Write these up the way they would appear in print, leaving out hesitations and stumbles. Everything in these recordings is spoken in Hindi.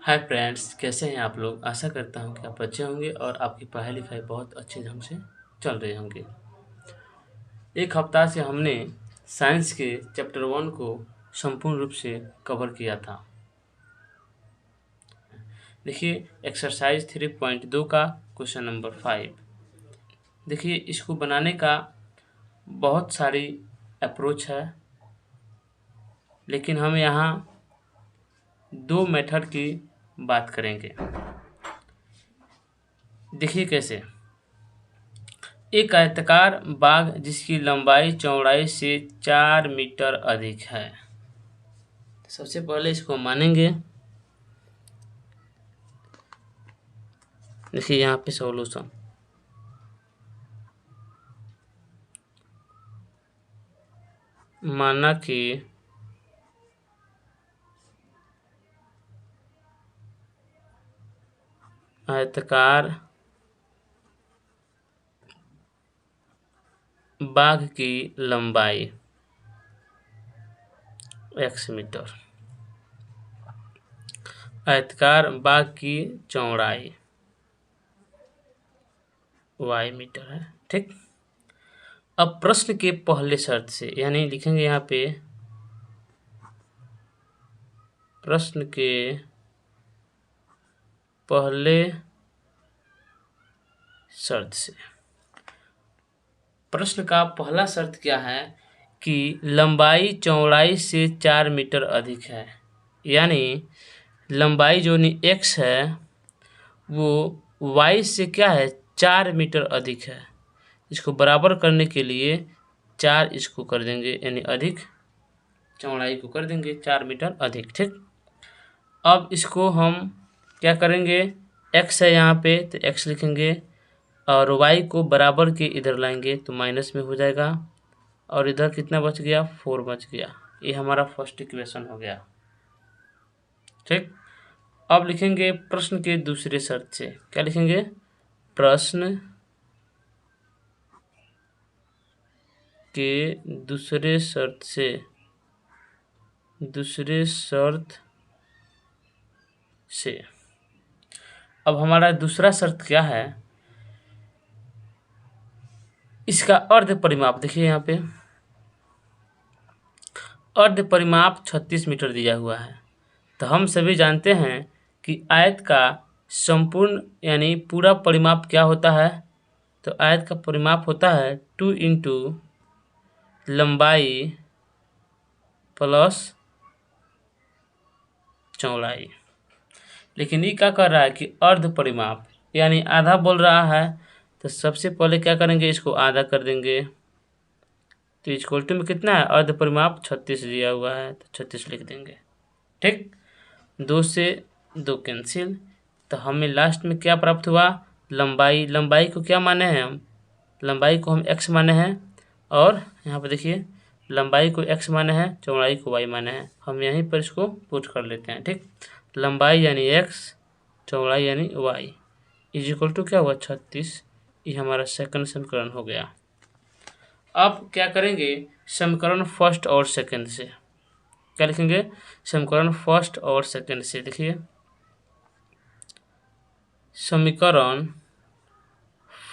हाय फ्रेंड्स, कैसे हैं आप लोग। आशा करता हूं कि आप अच्छे होंगे और आपकी पढ़ाई लिखाई बहुत अच्छे ढंग से चल रही होंगी। एक हफ्ता से हमने साइंस के चैप्टर 1 को संपूर्ण रूप से कवर किया था। देखिए एक्सरसाइज 3.2 का क्वेश्चन नंबर 5। देखिए इसको बनाने का बहुत सारी अप्रोच है, लेकिन हम यहाँ दो मेथड की बात करेंगे। देखिए कैसे। एक आयताकार बाग जिसकी लंबाई चौड़ाई से 4 मीटर अधिक है। सबसे पहले इसको मानेंगे। देखिए यहाँ पे सॉल्यूशन। माना कि आयताकार बाग की लंबाई x मीटर, आयताकार बाग की चौड़ाई y मीटर है। ठीक। अब प्रश्न के पहले शर्त से, यानी लिखेंगे यहाँ पे प्रश्न के पहले शर्त से। प्रश्न का पहला शर्त क्या है कि लंबाई चौड़ाई से 4 मीटर अधिक है, यानी लंबाई जो x है वो y से क्या है 4 मीटर अधिक है। इसको बराबर करने के लिए 4 इसको कर देंगे, यानी अधिक चौड़ाई को कर देंगे 4 मीटर अधिक। ठीक। अब इसको हम क्या करेंगे, x है यहाँ पे तो x लिखेंगे और y को बराबर के इधर लाएंगे तो माइनस में हो जाएगा, और इधर कितना बच गया 4 बच गया। ये हमारा फर्स्ट इक्वेशन हो गया। ठीक। अब लिखेंगे प्रश्न के दूसरे शर्त से। क्या लिखेंगे, प्रश्न के दूसरे शर्त से, दूसरे शर्त से। अब हमारा दूसरा शर्त क्या है, इसका अर्ध परिमाप। देखिए यहाँ पे अर्ध परिमाप 36 मीटर दिया हुआ है। तो हम सभी जानते हैं कि आयत का संपूर्ण यानी पूरा परिमाप क्या होता है। तो आयत का परिमाप होता है 2 इंटू लंबाई प्लस चौड़ाई। लेकिन ये क्या कर रहा है कि अर्ध परिमाप यानी आधा बोल रहा है। तो सबसे पहले क्या करेंगे, इसको आधा कर देंगे। तो इक्वल टू में कितना है, अर्ध परिमाप 36 दिया हुआ है तो 36 लिख देंगे। ठीक। 2 से 2 कैंसिल। तो हमें लास्ट में क्या प्राप्त हुआ, लंबाई। लंबाई को क्या माने हैं हम, लंबाई को हम x माने हैं, और यहाँ पर देखिए लंबाई को x माने हैं, चौड़ाई को y माने हैं। हम यहीं पर इसको पुट कर लेते हैं। ठीक। लंबाई यानी x, चौड़ाई यानी y इज इक्वल टू क्या हुआ 36। ये हमारा सेकंड समीकरण हो गया। अब क्या करेंगे, समीकरण फर्स्ट और सेकंड से। क्या लिखेंगे, समीकरण फर्स्ट और सेकंड से। देखिए समीकरण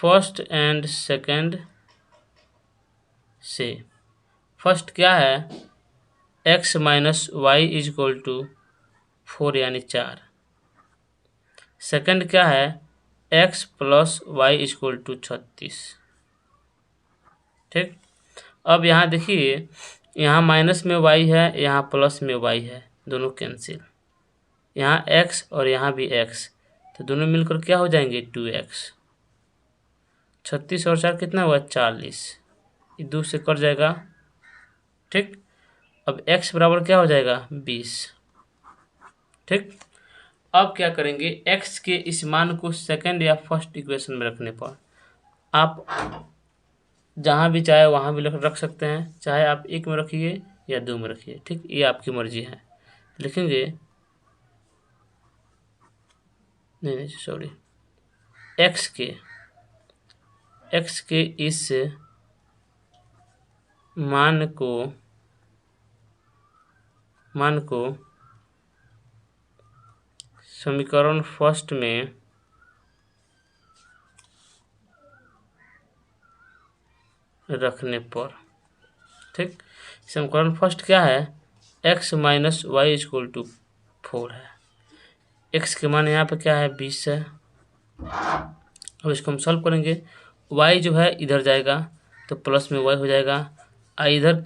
फर्स्ट एंड सेकंड से। फर्स्ट क्या है, x minus y is equal to 4 यानी 4। सेकंड क्या है, x plus y is equal to 36। ठीक। अब यहाँ देखिए, यहाँ माइनस में y है, यहाँ प्लस में y है, दोनों कैंसिल। यहाँ x और यहाँ भी x, तो दोनों मिलकर क्या हो जाएंगे 2x। 36 और 4 कितना हुआ 40, ये 2 से कट जाएगा। ठीक। अब x बराबर क्या हो जाएगा 20। ठीक। अब क्या करेंगे, x के इस मान को सेकंड या फर्स्ट इक्वेशन में रखने पर आप जहाँ भी चाहे वहाँ भी रख सकते हैं, चाहे आप 1 में रखिए या 2 में रखिए। ठीक, ये आपकी मर्जी है। लिखेंगे, नहीं सॉरी, x के इस मान को समीकरण फर्स्ट में रखने पर, ठीक, समीकरण फर्स्ट क्या है, x minus y equal to 4 है। x के मान यहाँ पे क्या है 20 है। अब इसको हम सॉल्व करेंगे, y जो है इधर जाएगा तो प्लस में y हो जाएगा, इधर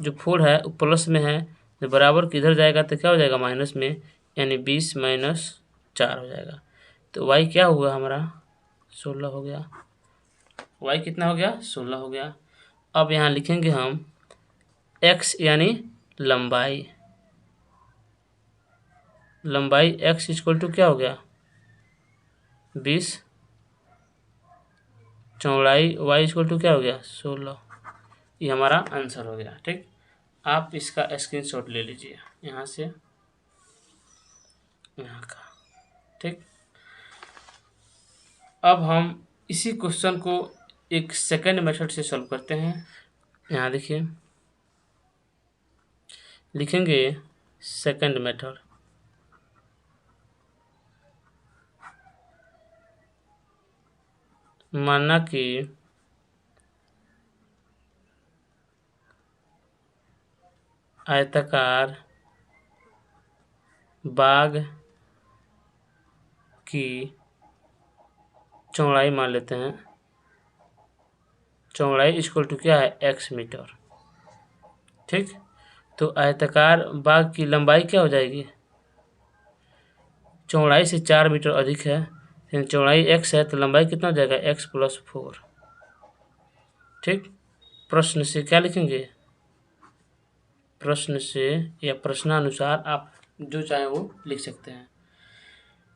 जो 4 है वो प्लस में है, जो बराबर किधर जाएगा तो क्या हो जाएगा माइनस में, यानी 20 माइनस 4 हो जाएगा। तो y क्या हुआ हमारा 16 हो गया। y कितना हो गया 16 हो गया। अब यहाँ लिखेंगे हम x यानी लंबाई, लंबाई x इक्वल टू क्या हो गया 20, चौड़ाई y इक्वल टू क्या हो गया 16। ये हमारा आंसर हो गया। ठीक, आप इसका स्क्रीनशॉट ले लीजिए यहाँ से, यहाँ का। ठीक, अब हम इसी क्वेश्चन को एक सेकंड मेथड से सॉल्व करते हैं। यहाँ देखिए, लिखेंगे सेकंड मेथड। माना कि आयताकार बाग की चौड़ाई मान लेते हैं, चौड़ाई इक्वल टू क्या है x मीटर। ठीक, तो आयताकार बाग की लंबाई क्या हो जाएगी, चौड़ाई से 4 मीटर अधिक है, लेकिन चौड़ाई x है तो लंबाई कितना हो जाएगा x प्लस 4। ठीक, प्रश्न से क्या लिखेंगे, प्रश्न से या प्रश्नानुसार आप जो चाहे वो लिख सकते हैं,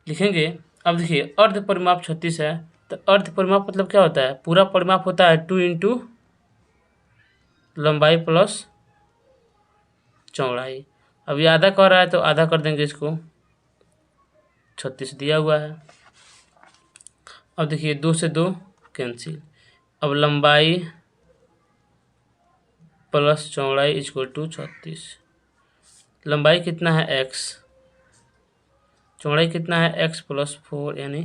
लिखेंगे। अब देखिए, अर्ध परिमाप 36 है, तो अर्ध परिमाप मतलब क्या होता है, पूरा परिमाप होता है 2 इंटू लंबाई प्लस चौड़ाई। अब ये आधा कह रहा है तो आधा कर देंगे इसको, 36 दिया हुआ है। अब देखिए 2 से 2 कैंसिल, अब लंबाई प्लस चौड़ाई इक्वल टू 36। लंबाई कितना है x, चौड़ाई कितना है x प्लस 4 यानी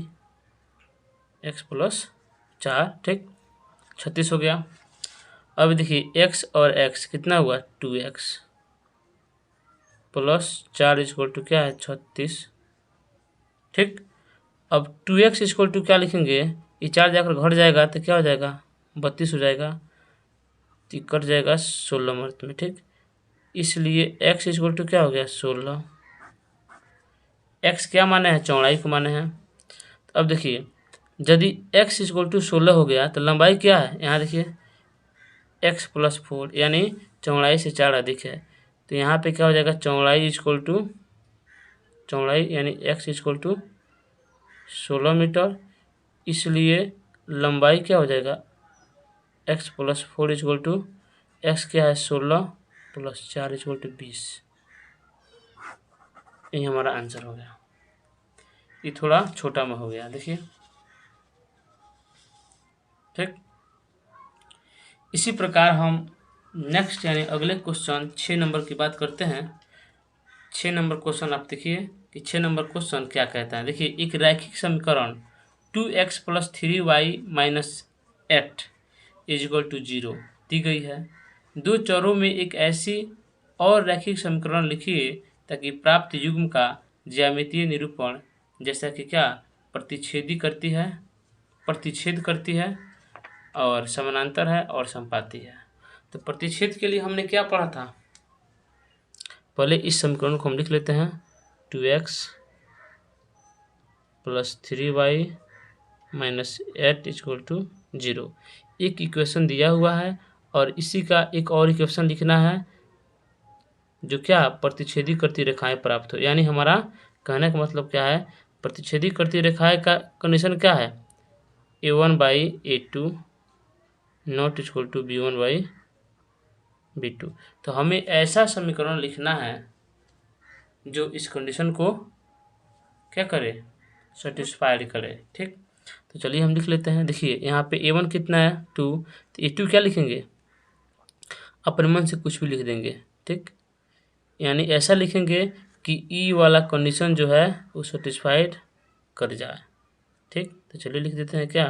x प्लस 4। ठीक, 36 हो गया। अब देखिए x और x कितना हुआ 2x प्लस 4 इक्वल टू क्या है 36। ठीक, अब 2x इक्वल टू क्या लिखेंगे, ये 4 जाकर घट जाएगा तो क्या हो जाएगा 32 हो जाएगा, तो कट जाएगा 16 मर्त में। ठीक, इसलिए x इक्वल टू क्या हो गया 16। x क्या माने हैं, चौड़ाई को माने हैं। तो अब देखिए, यदि x इक्वल टू 16 हो गया तो लंबाई क्या है, यहाँ देखिए x प्लस 4 यानी चौड़ाई से 4 अधिक है, तो यहाँ पे क्या हो जाएगा चौड़ाई इक्वल टू, चौड़ाई यानी x इक्वल टू 16 मीटर, इसलिए लंबाई क्या हो जाएगा x plus 4 equal to x क्या है 16 प्लस 4 इक्वल टू 20। ये हमारा आंसर हो गया। ये थोड़ा छोटा में हो गया, देखिए। ठीक, इसी प्रकार हम नेक्स्ट यानी अगले क्वेश्चन 6 नंबर की बात करते हैं। 6 नंबर क्वेश्चन आप देखिए कि 6 नंबर क्वेश्चन क्या कहता है। देखिए, एक रैखिक समीकरण 2x plus 3y minus 8 equal to 0 दी गई है। दो चरों में एक ऐसी और रैखिक समीकरण लिखिए ताकि प्राप्त युग्म का ज्यामितीय निरूपण जैसा कि क्या प्रतिच्छेद करती है और समानांतर है और संपाती है। तो प्रतिच्छेद के लिए हमने क्या पढ़ा था, पहले इस समीकरण को हम लिख लेते हैं 2x plus 3y minus 8 equal to 0। एक इक्वेशन दिया हुआ है और इसी का एक और इक्वेशन लिखना है जो क्या प्रतिच्छेदी करती रेखाएं प्राप्त हो। यानी हमारा कहने का मतलब क्या है, प्रतिच्छेदी करती रेखाएं का कंडीशन क्या है, a1 by a2 not equal to b1 by b2। तो हमें ऐसा समीकरण लिखना है जो इस कंडीशन को क्या करे, सेटिस्फाइड करे। ठीक, तो चलिए हम लिख लेते हैं। देखिए, यहाँ पे a1 कितना है 2, तो a2 क्या लिखेंगे, अपने मन से कुछ भी लिख देंगे। ठीक, यानी ऐसा लिखेंगे कि ई वाला कंडीशन जो है वो सेटिस्फाइड कर जाए। ठीक, तो चलिए लिख देते हैं क्या,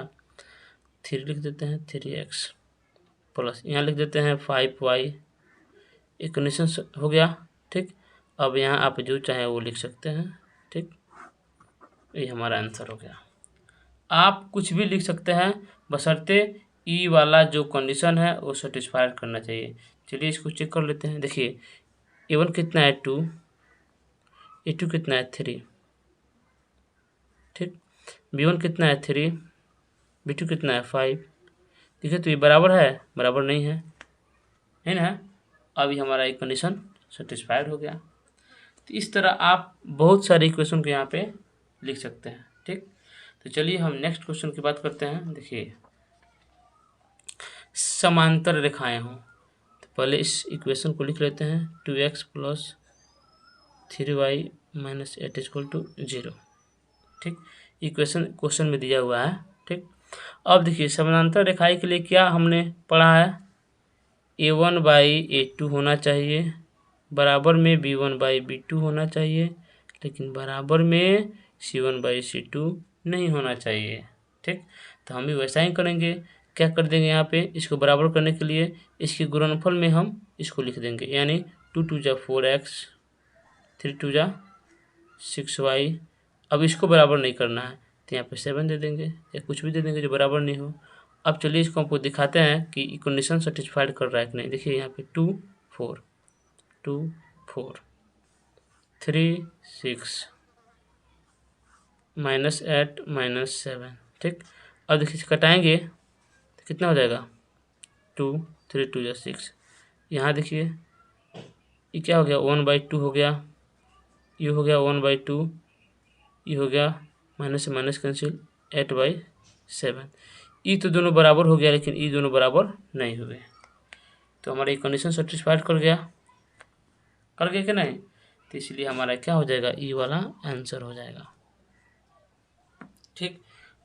3 लिख देते हैं, 3x प्लस यहाँ लिख देते हैं 5y, एक कंडीशन हो गया। ठीक, अब यहाँ आप जो चाहें वो लिख सकते हैं। ठीक, ये हमारा आंसर हो गया। आप कुछ भी लिख सकते हैं बशर्ते ई वाला जो कंडीशन है वो सेटिस्फाइड करना चाहिए। चलिए इसको चेक कर लेते हैं। देखिए A1 कितना है 2, A2 कितना है 3, ठीक, B1 कितना है 3, B2 कितना है 5। देखिए तो ये बराबर है, बराबर नहीं है ना। अब ये हमारा एक कंडीशन सेटिस्फाइड हो गया। तो इस तरह आप बहुत सारे इक्वेशन को यहाँ पे लिख सकते हैं। ठीक, तो चलिए हम नेक्स्ट क्वेश्चन की बात करते हैं। देखिए समांतर रेखाएं हों, तो पहले इस इक्वेशन को लिख लेते हैं 2x plus 3y minus 8 equal to 0। ठीक, इक्वेशन क्वेश्चन में दिया हुआ है। ठीक, अब देखिए समांतर रेखाएं के लिए क्या हमने पढ़ा है, A1 बाई A2 होना चाहिए, बराबर में B1 बाई B2 होना चाहिए, लेकिन बराबर में C1 बाई C2 नहीं होना चाहिए। ठीक, तो हम भी वैसा ही करेंगे। क्या कर देंगे यहाँ पे, इसको बराबर करने के लिए इसके गुणनफल में हम इसको लिख देंगे, यानी 2 2 जा 4x, 3 2 जा 6y। अब इसको बराबर नहीं करना है तो यहाँ पे 7 दे देंगे या कुछ भी दे देंगे जो बराबर नहीं हो। अब चलिए इसको हमको दिखाते हैं कि कंडीशन सेटिस्फाइड कर रहा है कि नहीं। देखिए यहाँ पे 2 4 2 4 3 6 -8 -7। ठीक, अब देखिए कटाएंगे तो कितना हो जाएगा, 2 3 2 या 6। यहाँ देखिए ये क्या हो गया, 1/2 हो गया, ये हो गया 1/2, ये हो गया माइनस से माइनस कैंसिल 8/7। ई तो दोनों बराबर हो गया, लेकिन ई दोनों बराबर नहीं हुए, तो हमारा ये कंडीशन सेटिस्फाइड कर गया कि नहीं। तो इसलिए हमारा क्या हो जाएगा, ई वाला आंसर हो जाएगा। ठीक,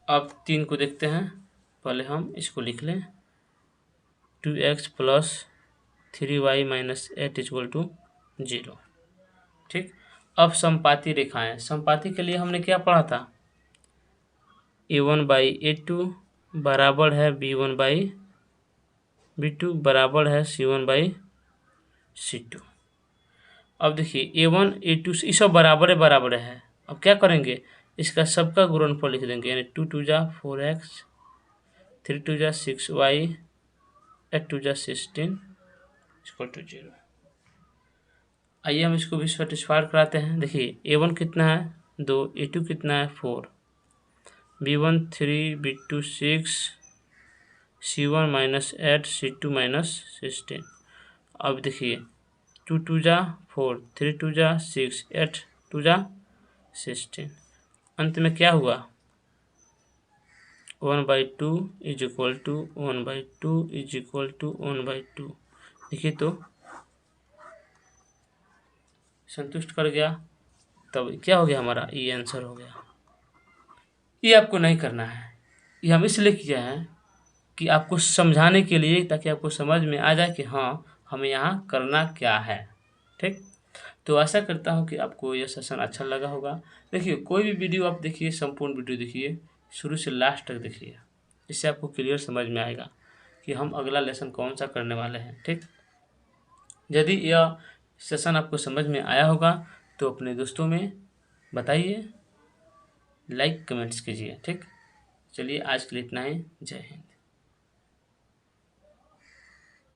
अब 3 को देखते हैं। पहले हम इसको लिख लें 2x plus 3y minus 8 equal to 0। ठीक, अब समपाती रेखाएं, समपाती के लिए हमने क्या पढ़ा था, A1 बाई A2 बराबर है B1 बाई B2 बराबर है C1 बाई C2। अब देखिए A1 A2 ये सब बराबर है। अब क्या करेंगे, इसका सबका गुणनफल लिख देंगे, यानी 2 2 जा 4x, 3 2 जा 6y, 8 2 जा 16 इक्वल टू 0। आइए हम इसको भी सेटिस्फाइड कराते हैं। देखिए A1 कितना है 2, A2 कितना है 4, B1 3, B2 6, C1 -8, C2 -16। अब देखिए 2 2 जा 4, 3 2 जा 6, 8 2 जा 16। अंत में क्या हुआ, 1/2 is equal to 1/2 is equal to 1/2। देखिए तो संतुष्ट कर गया, तब क्या हो गया हमारा, ये आंसर हो गया। ये आपको नहीं करना है, ये हम इसलिए किया है कि आपको समझाने के लिए, ताकि आपको समझ में आ जाए कि हाँ हमें यहाँ करना क्या है। ठीक, तो आशा करता हूँ कि आपको यह सेशन अच्छा लगा होगा। देखिए कोई भी वीडियो आप देखिए, संपूर्ण वीडियो देखिए, शुरू से लास्ट तक देखिए, इससे आपको क्लियर समझ में आएगा कि हम अगला लेसन कौन सा करने वाले हैं। ठीक, यदि यह सेशन आपको समझ में आया होगा तो अपने दोस्तों में बताइए, लाइक कमेंट्स कीजिए। ठीक, चलिए आज के लिए इतना ही, जय हिंद।